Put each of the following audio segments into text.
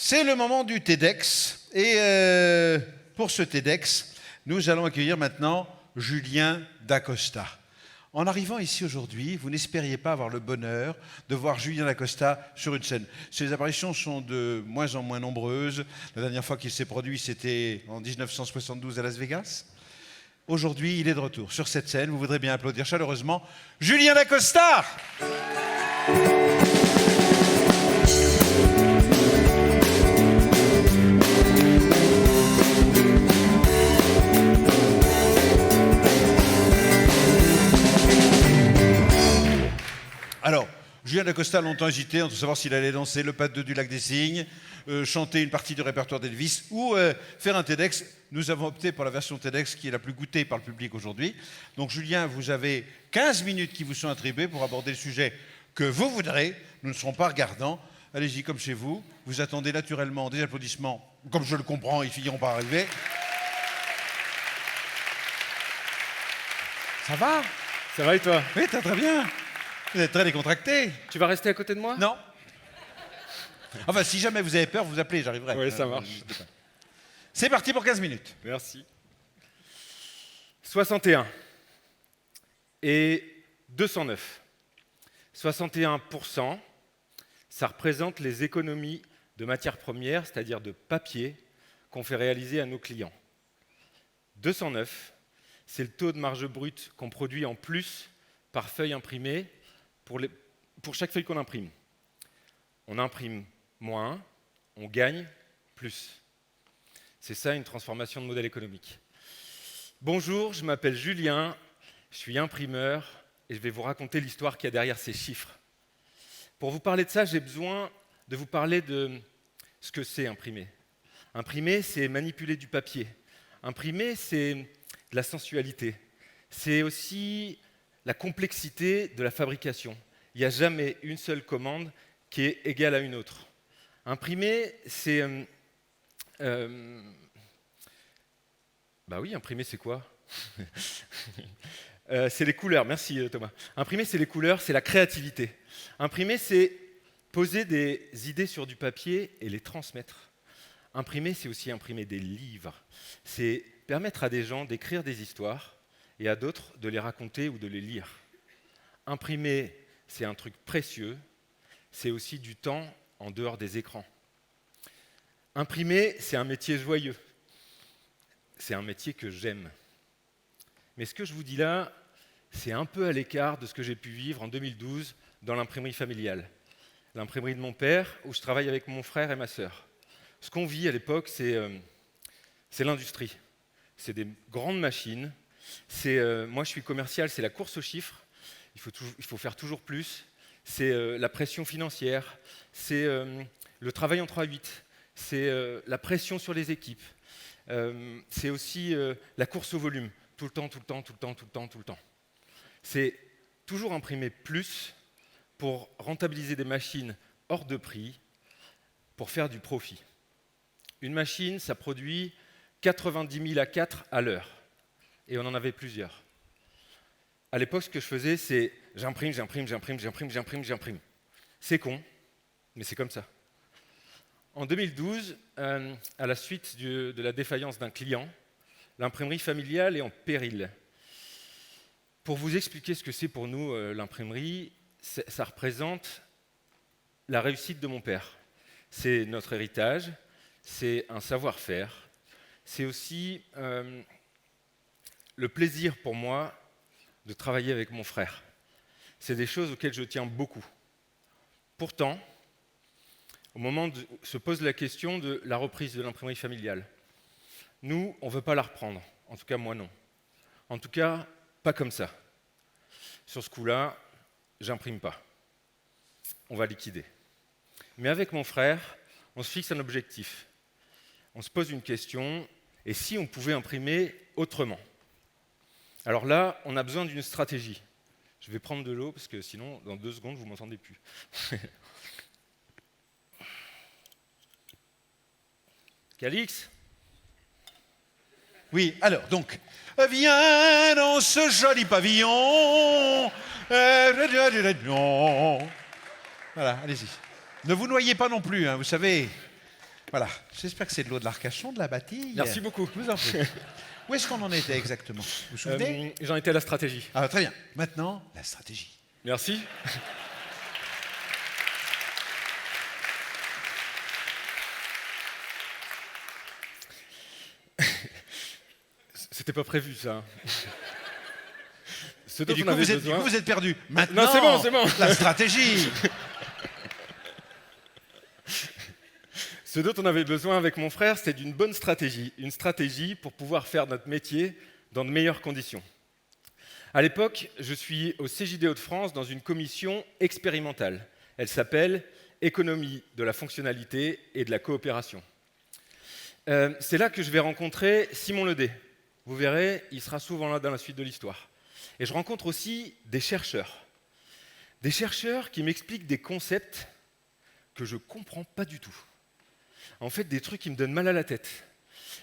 C'est le moment du TEDx. Et pour ce TEDx, nous allons accueillir maintenant Julien Dacosta. En arrivant ici aujourd'hui, vous n'espériez pas avoir le bonheur de voir Julien Dacosta sur une scène. Ses apparitions sont de moins en moins nombreuses. La dernière fois qu'il s'est produit, c'était en 1972 à Las Vegas. Aujourd'hui, il est de retour sur cette scène. Vous voudrez bien applaudir chaleureusement Julien Dacosta. Alors, Julien Dacosta a longtemps hésité entre savoir s'il allait danser le pas de deux du Lac des Cygnes, chanter une partie du répertoire d'Elvis ou faire un TEDx. Nous avons opté pour la version TEDx qui est la plus goûtée par le public aujourd'hui. Donc Julien, vous avez 15 minutes qui vous sont attribuées pour aborder le sujet que vous voudrez. Nous ne serons pas regardants. Allez-y comme chez vous. Vous attendez naturellement des applaudissements. Comme je le comprends, ils finiront par arriver. Ça va? Ça va et toi? Oui, très bien. Vous êtes très décontracté. Tu vas rester à côté de moi? Non. Enfin, si jamais vous avez peur, vous appelez, j'arriverai. Oui, ça marche. C'est parti pour 15 minutes. Merci. 61 et 209. 61%, ça représente les économies de matières premières, c'est-à-dire de papier, qu'on fait réaliser à nos clients. 209, c'est le taux de marge brute qu'on produit en plus par feuille imprimée pour chaque feuille qu'on imprime. On imprime moins, on gagne plus. C'est ça une transformation de modèle économique. Bonjour, je m'appelle Julien, je suis imprimeur et je vais vous raconter l'histoire qu'il y a derrière ces chiffres. Pour vous parler de ça, j'ai besoin de vous parler de ce que c'est imprimer. Imprimer, c'est manipuler du papier. Imprimer, c'est de la sensualité. C'est aussi la complexité de la fabrication. Il n'y a jamais une seule commande qui est égale à une autre. Imprimer, c'est... imprimer, c'est quoi? C'est les couleurs, merci Thomas. Imprimer, c'est les couleurs, c'est la créativité. Imprimer, c'est poser des idées sur du papier et les transmettre. Imprimer, c'est aussi imprimer des livres. C'est permettre à des gens d'écrire des histoires et à d'autres de les raconter ou de les lire. Imprimer, c'est un truc précieux, c'est aussi du temps en dehors des écrans. Imprimer, c'est un métier joyeux. C'est un métier que j'aime. Mais ce que je vous dis là, c'est un peu à l'écart de ce que j'ai pu vivre en 2012 dans l'imprimerie familiale. L'imprimerie de mon père, où je travaille avec mon frère et ma sœur. Ce qu'on vit à l'époque, c'est l'industrie. C'est des grandes machines. Moi, je suis commercial, c'est la course aux chiffres. Il faut faire toujours plus. C'est la pression financière. C'est le travail en 3-8. C'est la pression sur les équipes. C'est aussi la course au volume. Tout le temps. C'est toujours imprimer plus pour rentabiliser des machines hors de prix, pour faire du profit. Une machine, ça produit 90 000 A4 à l'heure. Et on en avait plusieurs. À l'époque, ce que je faisais, c'est j'imprime. C'est con, mais c'est comme ça. En 2012, à la suite de la défaillance d'un client, l'imprimerie familiale est en péril. Pour vous expliquer ce que c'est pour nous, l'imprimerie, ça représente la réussite de mon père. C'est notre héritage, c'est un savoir-faire, c'est aussi le plaisir pour moi de travailler avec mon frère. C'est des choses auxquelles je tiens beaucoup. Pourtant, au moment où se pose la question de la reprise de l'imprimerie familiale, nous, on ne veut pas la reprendre. En tout cas, moi, non. En tout cas, pas comme ça. Sur ce coup-là, j'imprime pas. On va liquider. Mais avec mon frère, on se fixe un objectif. On se pose une question, et si on pouvait imprimer autrement? Alors là, on a besoin d'une stratégie. Je vais prendre de l'eau, parce que sinon, dans 2 secondes, vous ne m'entendez plus. Calix? Oui, alors, donc, viens dans ce joli pavillon. Voilà, allez-y. Ne vous noyez pas non plus, hein, vous savez. Voilà, j'espère que c'est de l'eau de l'Arcachon, de la Bâtille. Merci beaucoup. Je vous en prie. Où est-ce qu'on en était exactement? Vous vous souvenez? J'en étais à la stratégie. Ah, très bien. Maintenant, la stratégie. Merci. C'était pas prévu, ça. Ce Et dont du on coup, avait du besoin... coup, vous êtes perdu. Maintenant, Non, c'est bon. la stratégie. Ce dont on avait besoin avec mon frère, c'était d'une bonne stratégie. Une stratégie pour pouvoir faire notre métier dans de meilleures conditions. À l'époque, je suis au CJD Hauts-de-France dans une commission expérimentale. Elle s'appelle Économie de la fonctionnalité et de la coopération. C'est là que je vais rencontrer Simon Ledet. Vous verrez, il sera souvent là dans la suite de l'histoire. Et je rencontre aussi des chercheurs. Des chercheurs qui m'expliquent des concepts que je ne comprends pas du tout. En fait, des trucs qui me donnent mal à la tête.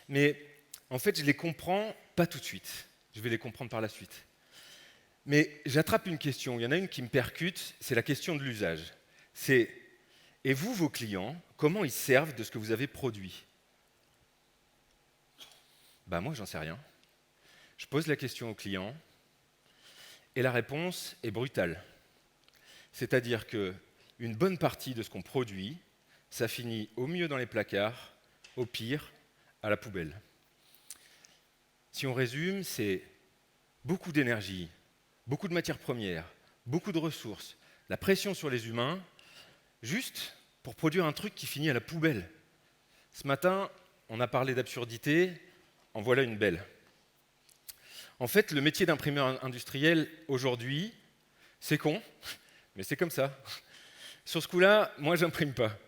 Mais en fait, je ne les comprends pas tout de suite. Je vais les comprendre par la suite. Mais j'attrape une question. Il y en a une qui me percute, c'est la question de l'usage. C'est, et vous, vos clients, comment ils servent de ce que vous avez produit? Ben moi, j'en sais rien. Je pose la question au client et la réponse est brutale. C'est-à-dire qu'une bonne partie de ce qu'on produit, ça finit au mieux dans les placards, au pire, à la poubelle. Si on résume, c'est beaucoup d'énergie, beaucoup de matières premières, beaucoup de ressources, la pression sur les humains, juste pour produire un truc qui finit à la poubelle. Ce matin, on a parlé d'absurdité, en voilà une belle. En fait, le métier d'imprimeur industriel aujourd'hui, c'est con, mais c'est comme ça. Sur ce coup-là, moi, j'imprime pas.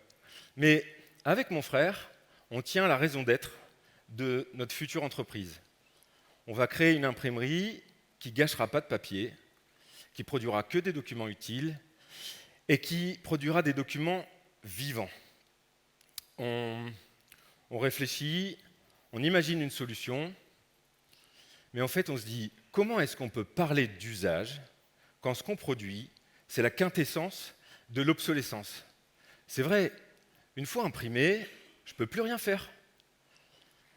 Mais avec mon frère, on tient la raison d'être de notre future entreprise. On va créer une imprimerie qui gâchera pas de papier, qui produira que des documents utiles et qui produira des documents vivants. On réfléchit, on imagine une solution, mais en fait on se dit comment est-ce qu'on peut parler d'usage quand ce qu'on produit, c'est la quintessence de l'obsolescence. C'est vrai, une fois imprimé, je ne peux plus rien faire.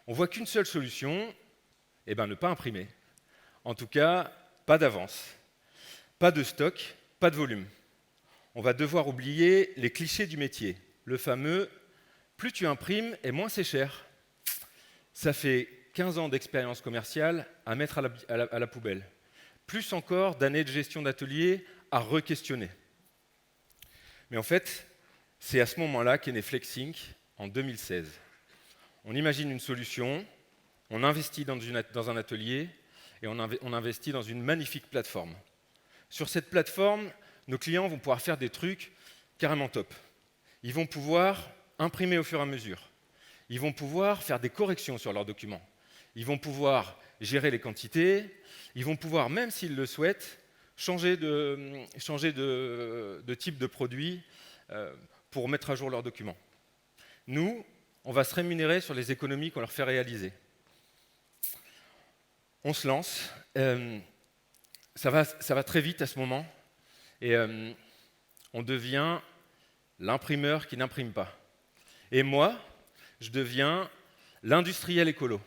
On voit qu'une seule solution, ne pas imprimer. En tout cas, pas d'avance, pas de stock, pas de volume. On va devoir oublier les clichés du métier. Le fameux « plus tu imprimes et moins c'est cher ». Ça fait 15 ans d'expérience commerciale à mettre à la poubelle. Plus encore d'années de gestion d'atelier à re-questionner. Mais en fait, c'est à ce moment-là qu'est né FlexSync en 2016. On imagine une solution, on investit dans un atelier et on investit dans une magnifique plateforme. Sur cette plateforme, nos clients vont pouvoir faire des trucs carrément top. Ils vont pouvoir imprimer au fur et à mesure. Ils vont pouvoir faire des corrections sur leurs documents. Ils vont pouvoir gérer les quantités. Ils vont pouvoir, même s'ils le souhaitent, changer de type de produit pour mettre à jour leurs documents. Nous, on va se rémunérer sur les économies qu'on leur fait réaliser. On se lance. Ça va très vite à ce moment. Et on devient l'imprimeur qui n'imprime pas. Et moi, je deviens l'industriel écolo.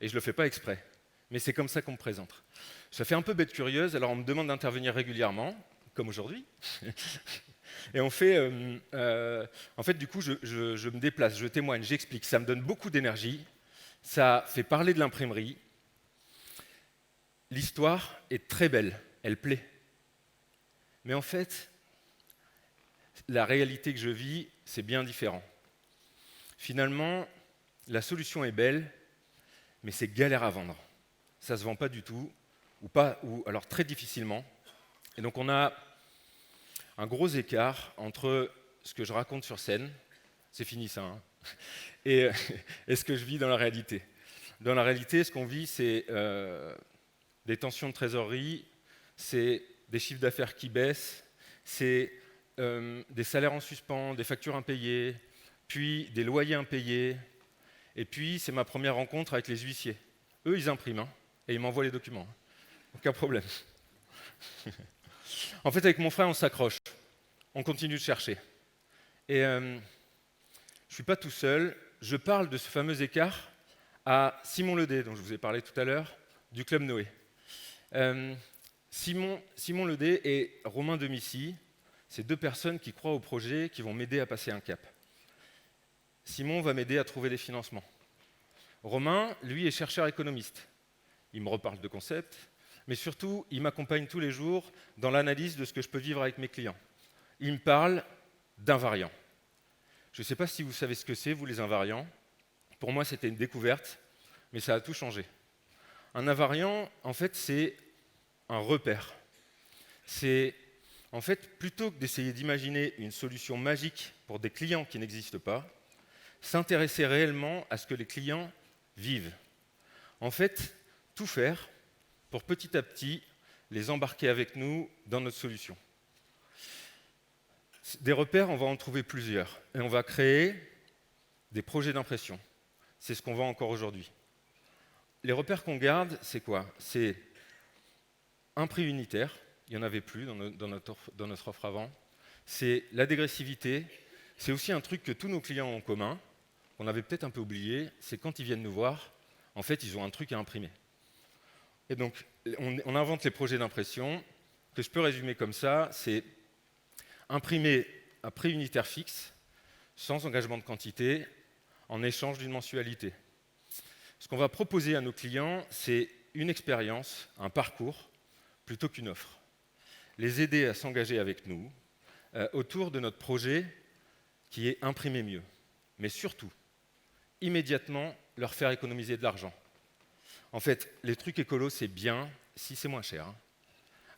Et je ne le fais pas exprès. Mais c'est comme ça qu'on me présente. Ça fait un peu bête curieuse, alors on me demande d'intervenir régulièrement, comme aujourd'hui. Et on fait... en fait, du coup, je me déplace, je témoigne, j'explique. Ça me donne beaucoup d'énergie. Ça fait parler de l'imprimerie. L'histoire est très belle, elle plaît. Mais en fait, la réalité que je vis, c'est bien différent. Finalement, la solution est belle, mais c'est galère à vendre. Ça ne se vend pas du tout, ou alors très difficilement. Et donc on a un gros écart entre ce que je raconte sur scène, c'est fini ça, hein, et ce que je vis dans la réalité. Dans la réalité, ce qu'on vit, c'est des tensions de trésorerie, c'est des chiffres d'affaires qui baissent, c'est des salaires en suspens, des factures impayées, puis des loyers impayés, et puis c'est ma première rencontre avec les huissiers. Eux, ils impriment, hein, et ils m'envoient les documents. Aucun problème. En fait, avec mon frère, on s'accroche, on continue de chercher. Et je ne suis pas tout seul, je parle de ce fameux écart à Simon Ledet, dont je vous ai parlé tout à l'heure, du Club Noé. Simon Ledet et Romain Domicy, c'est deux personnes qui croient au projet, qui vont m'aider à passer un cap. Simon va m'aider à trouver des financements. Romain, lui, est chercheur économiste. Il me reparle de concepts, mais surtout, il m'accompagne tous les jours dans l'analyse de ce que je peux vivre avec mes clients. Il me parle d'invariants. Je ne sais pas si vous savez ce que c'est, vous, les invariants. Pour moi, c'était une découverte, mais ça a tout changé. Un invariant, en fait, c'est un repère. C'est, en fait, plutôt que d'essayer d'imaginer une solution magique pour des clients qui n'existent pas, s'intéresser réellement à ce que les clients vivent. En fait, tout faire pour petit à petit les embarquer avec nous dans notre solution. Des repères, on va en trouver plusieurs. Et on va créer des projets d'impression. C'est ce qu'on voit encore aujourd'hui. Les repères qu'on garde, c'est quoi? C'est un prix unitaire. Il n'y en avait plus dans notre offre avant. C'est la dégressivité. C'est aussi un truc que tous nos clients ont en commun, qu'on avait peut-être un peu oublié. C'est quand ils viennent nous voir, en fait, ils ont un truc à imprimer. Et donc, on invente les projets d'impression, que je peux résumer comme ça, c'est imprimer un prix unitaire fixe, sans engagement de quantité, en échange d'une mensualité. Ce qu'on va proposer à nos clients, c'est une expérience, un parcours, plutôt qu'une offre. Les aider à s'engager avec nous autour de notre projet qui est imprimer mieux. Mais surtout, immédiatement, leur faire économiser de l'argent. En fait, les trucs écolos, c'est bien si c'est moins cher.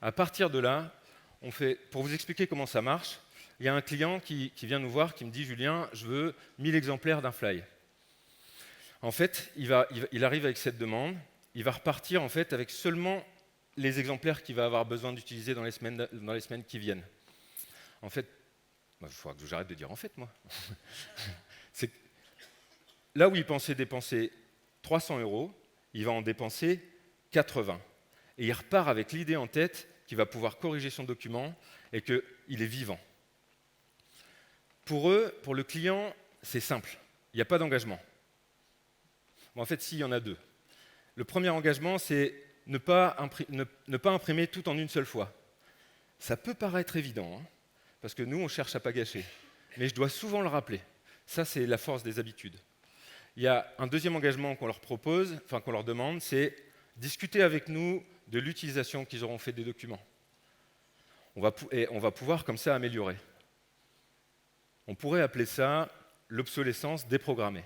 À partir de là, pour vous expliquer comment ça marche, il y a un client qui vient nous voir, qui me dit « Julien, je veux 1000 exemplaires d'un fly ». En fait, il arrive avec cette demande, il va repartir en fait, avec seulement les exemplaires qu'il va avoir besoin d'utiliser dans les semaines qui viennent. En fait, il faudra que j'arrête de dire « en fait », moi. C'est là où il pensait dépenser 300 €, il va en dépenser 80. Et il repart avec l'idée en tête qu'il va pouvoir corriger son document et qu'il est vivant. Pour eux, pour le client, c'est simple. Il n'y a pas d'engagement. Bon, en fait, si, il y en a deux. Le premier engagement, c'est ne pas imprimer tout en une seule fois. Ça peut paraître évident, hein, parce que nous, on cherche à ne pas gâcher. Mais je dois souvent le rappeler. Ça, c'est la force des habitudes. Il y a un deuxième engagement qu'on leur propose, enfin qu'on leur demande, c'est discuter avec nous de l'utilisation qu'ils auront fait des documents. On va pouvoir comme ça améliorer. On pourrait appeler ça l'obsolescence déprogrammée.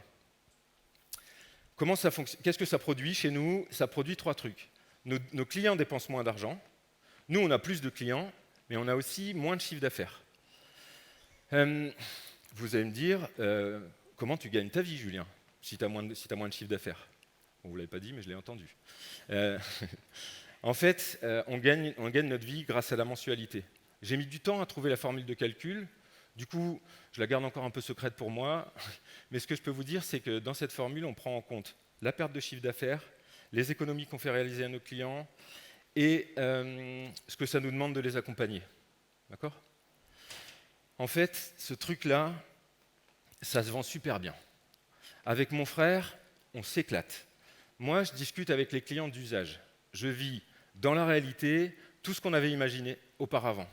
Comment ça fonctionne? Qu'est-ce que ça produit chez nous? Ça produit 3 trucs. Nos clients dépensent moins d'argent. Nous, on a plus de clients, mais on a aussi moins de chiffre d'affaires. Vous allez me dire, comment tu gagnes ta vie, Julien, si tu as moins de chiffre d'affaires? Vous ne l'avez pas dit, mais je l'ai entendu. En fait, on gagne notre vie grâce à la mensualité. J'ai mis du temps à trouver la formule de calcul. Du coup, je la garde encore un peu secrète pour moi. Mais ce que je peux vous dire, c'est que dans cette formule, on prend en compte la perte de chiffre d'affaires, les économies qu'on fait réaliser à nos clients et ce que ça nous demande de les accompagner. D'accord? En fait, ce truc-là, ça se vend super bien. Avec mon frère, on s'éclate. Moi, je discute avec les clients d'usage. Je vis dans la réalité tout ce qu'on avait imaginé auparavant.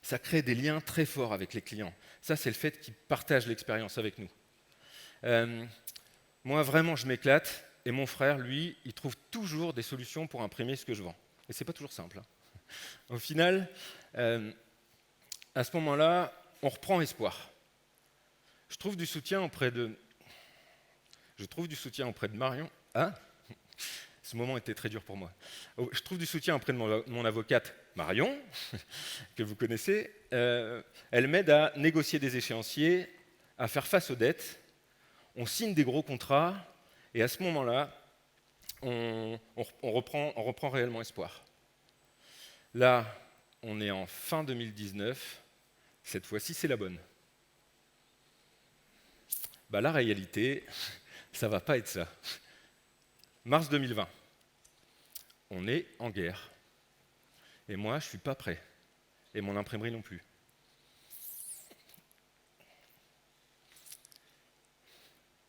Ça crée des liens très forts avec les clients. Ça, c'est le fait qu'ils partagent l'expérience avec nous. Moi, vraiment, je m'éclate. Et mon frère, lui, il trouve toujours des solutions pour imprimer ce que je vends. Et ce n'est pas toujours simple. Hein. Au final, à ce moment-là, on reprend espoir. Je trouve du soutien auprès de Marion. Ah, ce moment était très dur pour moi. Je trouve du soutien auprès de mon avocate Marion, que vous connaissez. Elle m'aide à négocier des échéanciers, à faire face aux dettes. On signe des gros contrats, et à ce moment-là, on reprend réellement espoir. Là, on est en fin 2019. Cette fois-ci, c'est la bonne. La réalité, ça ne va pas être ça. Mars 2020, on est en guerre. Et moi, je ne suis pas prêt. Et mon imprimerie non plus.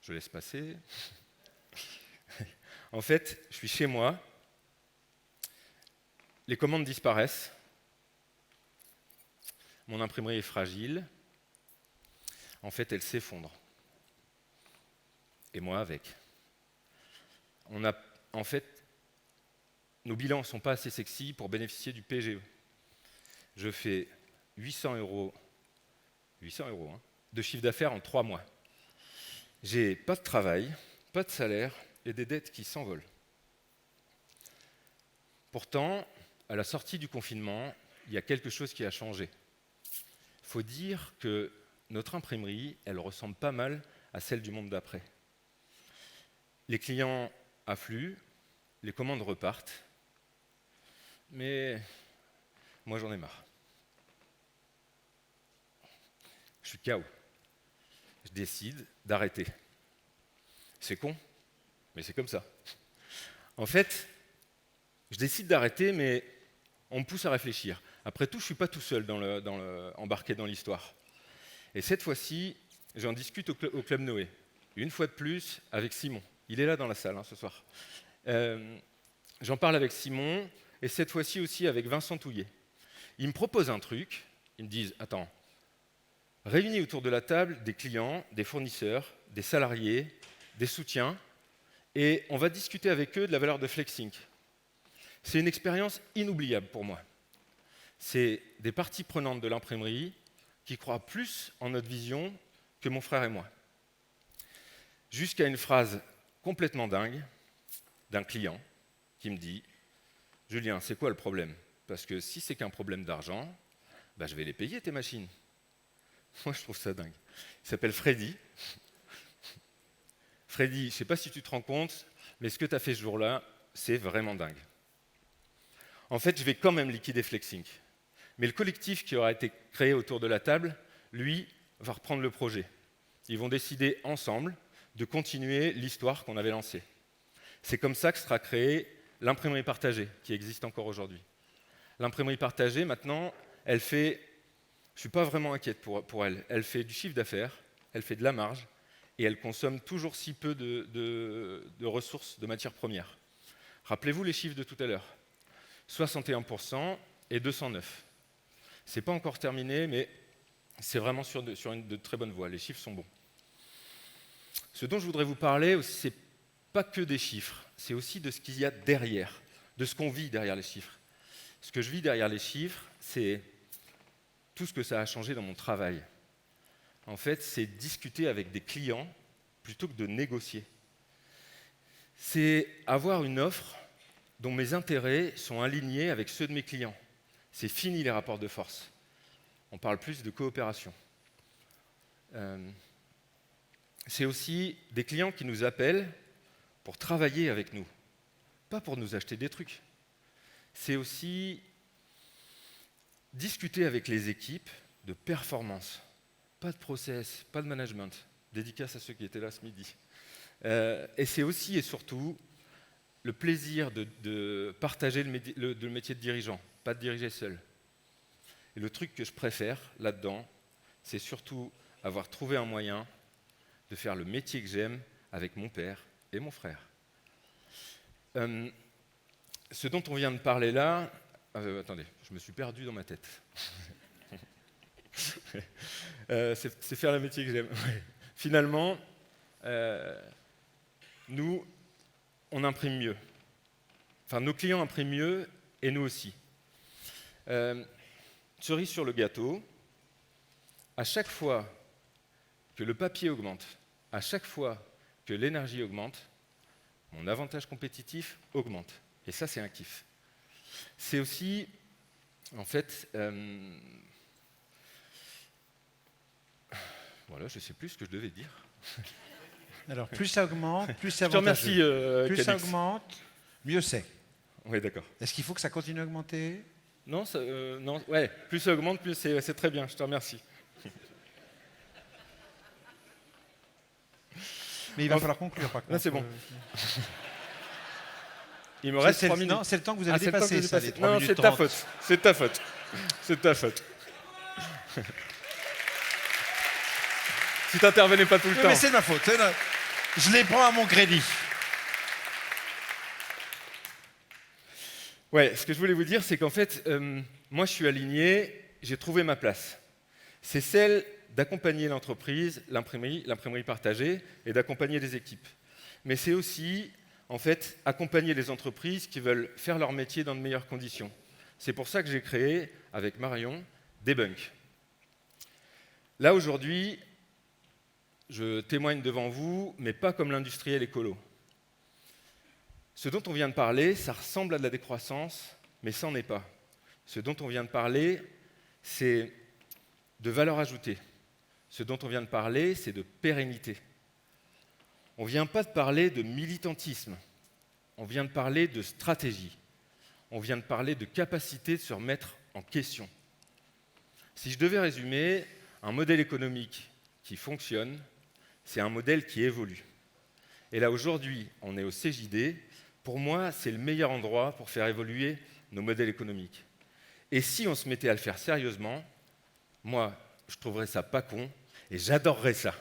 Je laisse passer. En fait, je suis chez moi. Les commandes disparaissent. Mon imprimerie est fragile. En fait, elle s'effondre. Et moi avec. En fait, nos bilans ne sont pas assez sexy pour bénéficier du PGE. Je fais 800 euros de chiffre d'affaires en 3 mois. J'ai pas de travail, pas de salaire et des dettes qui s'envolent. Pourtant, à la sortie du confinement, il y a quelque chose qui a changé. Il faut dire que notre imprimerie, elle ressemble pas mal à celle du monde d'après. Les clients affluent, les commandes repartent, mais moi j'en ai marre. Je suis KO. Je décide d'arrêter. C'est con, mais c'est comme ça. En fait, je décide d'arrêter, mais on me pousse à réfléchir. Après tout, je ne suis pas tout seul embarqué dans l'histoire. Et cette fois-ci, j'en discute au Club Noé. Une fois de plus, avec Simon. Il est là dans la salle ce soir. J'en parle avec Simon, et cette fois-ci aussi avec Vincent Touillet. Ils me proposent un truc. Ils me disent, attends, réunis autour de la table des clients, des fournisseurs, des salariés, des soutiens, et on va discuter avec eux de la valeur de FlexSync. C'est une expérience inoubliable pour moi. C'est des parties prenantes de l'imprimerie qui croient plus en notre vision que mon frère et moi. Jusqu'à une phrase complètement dingue d'un client qui me dit « Julien, c'est quoi le problème? Parce que si c'est qu'un problème d'argent, je vais les payer tes machines. » Moi, je trouve ça dingue. Il s'appelle Freddy. Freddy, je ne sais pas si tu te rends compte, mais ce que tu as fait ce jour-là, c'est vraiment dingue. En fait, je vais quand même liquider FlexSync. Mais le collectif qui aura été créé autour de la table, lui, va reprendre le projet. Ils vont décider ensemble de continuer l'histoire qu'on avait lancée. C'est comme ça que sera créée l'imprimerie partagée, qui existe encore aujourd'hui. L'imprimerie partagée, maintenant, elle fait... Je ne suis pas vraiment inquiète pour elle. Elle fait du chiffre d'affaires, elle fait de la marge, et elle consomme toujours si peu de ressources, de matières premières. Rappelez-vous les chiffres de tout à l'heure. 61% et 209. Ce n'est pas encore terminé, mais c'est vraiment sur une de très bonnes voies. Les chiffres sont bons. Ce dont je voudrais vous parler, ce n'est pas que des chiffres, c'est aussi de ce qu'il y a derrière, de ce qu'on vit derrière les chiffres. Ce que je vis derrière les chiffres, c'est tout ce que ça a changé dans mon travail. En fait, c'est discuter avec des clients plutôt que de négocier. C'est avoir une offre dont mes intérêts sont alignés avec ceux de mes clients. C'est fini les rapports de force. On parle plus de coopération. C'est aussi des clients qui nous appellent pour travailler avec nous, pas pour nous acheter des trucs. C'est aussi discuter avec les équipes de performance. Pas de process, pas de management. Dédicace à ceux qui étaient là ce midi. Et c'est aussi et surtout le plaisir de partager le métier de dirigeant, pas de diriger seul. Et le truc que je préfère là-dedans, c'est surtout avoir trouvé un moyen de faire le métier que j'aime avec mon père et mon frère. Ce dont on vient de parler là... attendez, je me suis perdu dans ma tête. C'est faire le métier que j'aime. Finalement, nous, on imprime mieux. Enfin, nos clients impriment mieux et nous aussi. Cerise sur le gâteau, à chaque fois que le papier augmente, à chaque fois que l'énergie augmente, mon avantage compétitif augmente. Et ça, c'est un kiff. C'est aussi, en fait, voilà, je ne sais plus ce que je devais dire. Alors, plus ça augmente, plus c'est avantageux. Je te remercie, plus ça augmente, mieux c'est. Oui, d'accord. Est-ce qu'il faut que ça continue à augmenter? Non, non, ouais, plus ça augmente, plus c'est très bien, je te remercie. Mais il va falloir conclure, par contre. Là, c'est bon. Il me reste 3 minutes. Non, c'est le temps que vous avez dépassé, ça, les 3 non, minutes c'est ta faute. C'est ta faute. C'est ta faute. Si tu n'intervenais pas tout le temps. Mais c'est de ma faute. Je les prends à mon crédit. Ouais, ce que je voulais vous dire, c'est qu'en fait, moi je suis aligné, j'ai trouvé ma place. C'est celle d'accompagner l'entreprise, l'imprimerie partagée, et d'accompagner les équipes. Mais c'est aussi, en fait, accompagner les entreprises qui veulent faire leur métier dans de meilleures conditions. C'est pour ça que j'ai créé, avec Marion, Debunk. Là, aujourd'hui, je témoigne devant vous, mais pas comme l'industriel écolo. Ce dont on vient de parler, ça ressemble à de la décroissance, mais ça n'en est pas. Ce dont on vient de parler, c'est de valeur ajoutée. Ce dont on vient de parler, c'est de pérennité. On ne vient pas de parler de militantisme, on vient de parler de stratégie. On vient de parler de capacité de se remettre en question. Si je devais résumer, un modèle économique qui fonctionne, c'est un modèle qui évolue. Et là, aujourd'hui, on est au CJD. Pour moi, c'est le meilleur endroit pour faire évoluer nos modèles économiques. Et si on se mettait à le faire sérieusement, moi, je trouverais ça pas con et j'adorerais ça.